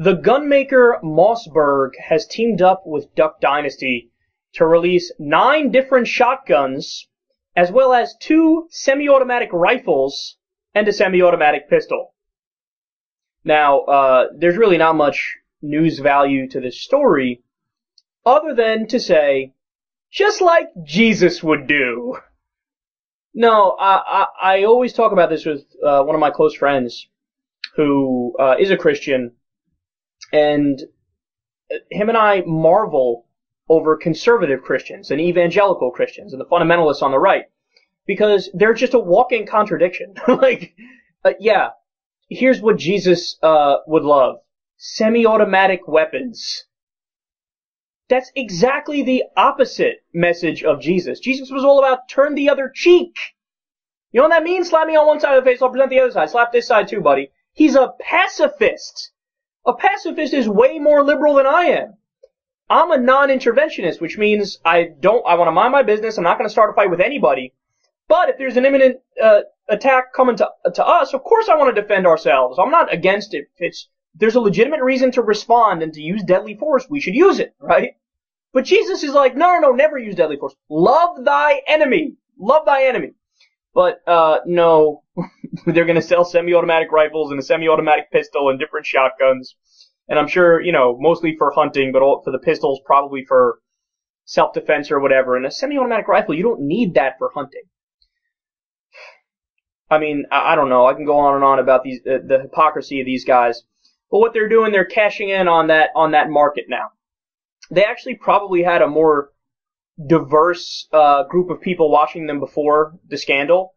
The gunmaker Mossberg has teamed up with Duck Dynasty to release 9 different shotguns, as well as 2 semi-automatic rifles and a semi-automatic pistol. Now, there's really not much news value to this story, other than to say, just like Jesus would do. No, I always talk about this with one of my close friends who is a Christian, and him and I marvel over conservative Christians and evangelical Christians and the fundamentalists on the right, because they're just a walking contradiction. Yeah, here's what Jesus would love. Semi-automatic weapons. That's exactly the opposite message of Jesus. Jesus was all about turn the other cheek. You know what that means? Slap me on one side of the face, I'll present the other side. Slap this side too, buddy. He's a pacifist. A pacifist is way more liberal than I am. I'm a non-interventionist, which means I want to mind my business. I'm not going to start a fight with anybody. But if there's an imminent attack coming to us, of course I want to defend ourselves. I'm not against it. There's a legitimate reason to respond and to use deadly force. We should use it, right? But Jesus is like, no, never use deadly force. Love thy enemy. Love thy enemy. But, no, they're going to sell semi-automatic rifles and a semi-automatic pistol and different shotguns. And I'm sure, mostly for hunting, but for the pistols, probably for self-defense or whatever. And a semi-automatic rifle, you don't need that for hunting. I mean, I don't know. I can go on and on about the hypocrisy of these guys. But what they're doing, they're cashing in on that market now. They actually probably had a more diverse group of people watching them before the scandal.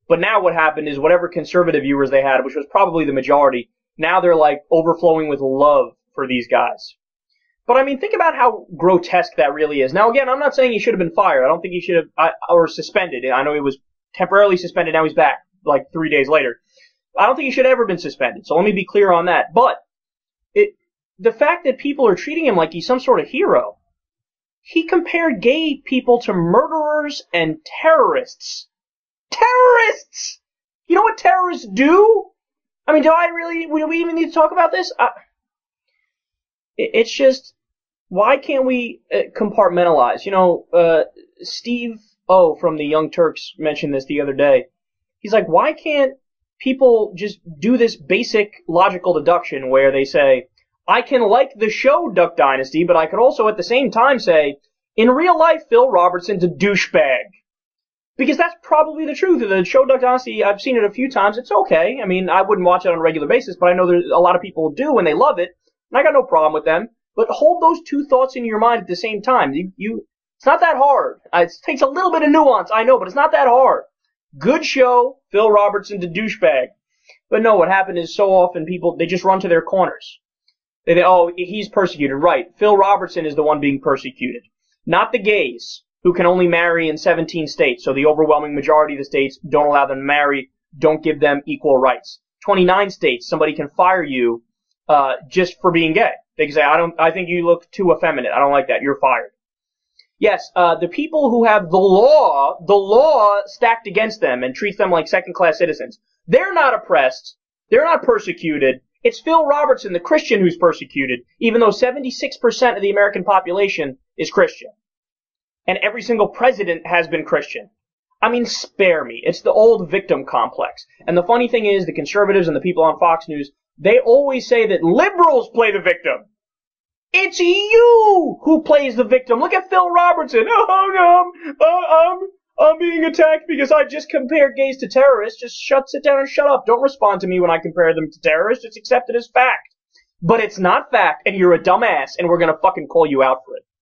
But now what happened is whatever conservative viewers they had, which was probably the majority, now they're like overflowing with love for these guys. But I mean, think about how grotesque that really is. Now again, I'm not saying he should have been fired. I don't think he should have, or suspended. I know he was temporarily suspended, now he's back, like 3 days later. I don't think he should have ever been suspended, so let me be clear on that. But the fact that people are treating him like he's some sort of hero, he compared gay people to murderers and terrorists. Terrorists! You know what terrorists do? I mean, do we even need to talk about this? It's just, why can't we compartmentalize? Steve O from the Young Turks mentioned this the other day. He's like, why can't people just do this basic logical deduction where they say, I can like the show Duck Dynasty, but I could also at the same time say, in real life, Phil Robertson's a douchebag. Because that's probably the truth. The show Duck Dynasty, I've seen it a fefew times. It's okay. I mean, I wouldn't watch it on a regular basis, but I know there's a lot of people who do and they love it. And I got no problem with them. But hold those two thoughts in your mind at the same time. It's not that hard. It takes a little bit of nuance, I know, but it's not that hard. Good show, Phil Robertson's a douchebag. But no, what happened is so often people, they just run to their corners. Oh, he's persecuted. Right. Phil Robertson is the one being persecuted. Not the gays, who can only marry in 17 states. So the overwhelming majority of the states don't allow them to marry, don't give them equal rights. 29 states, somebody can fire you just for being gay. They can say, I think you look too effeminate. I don't like that. You're fired. Yes, the people who have the law stacked against them and treats them like second-class citizens, they're not oppressed. They're not persecuted. It's Phil Robertson, the Christian, who's persecuted, even though 76% of the American population is Christian. And every single president has been Christian. I mean, spare me. It's the old victim complex. And the funny thing is, the conservatives and the people on Fox News, they always say that liberals play the victim. It's you who plays the victim. Look at Phil Robertson. Oh, no, I'm being attacked because I just compared gays to terrorists. Just sit down and shut up. Don't respond to me when I compare them to terrorists. Just accept it as fact. But it's not fact, and you're a dumbass, and we're gonna fucking call you out for it.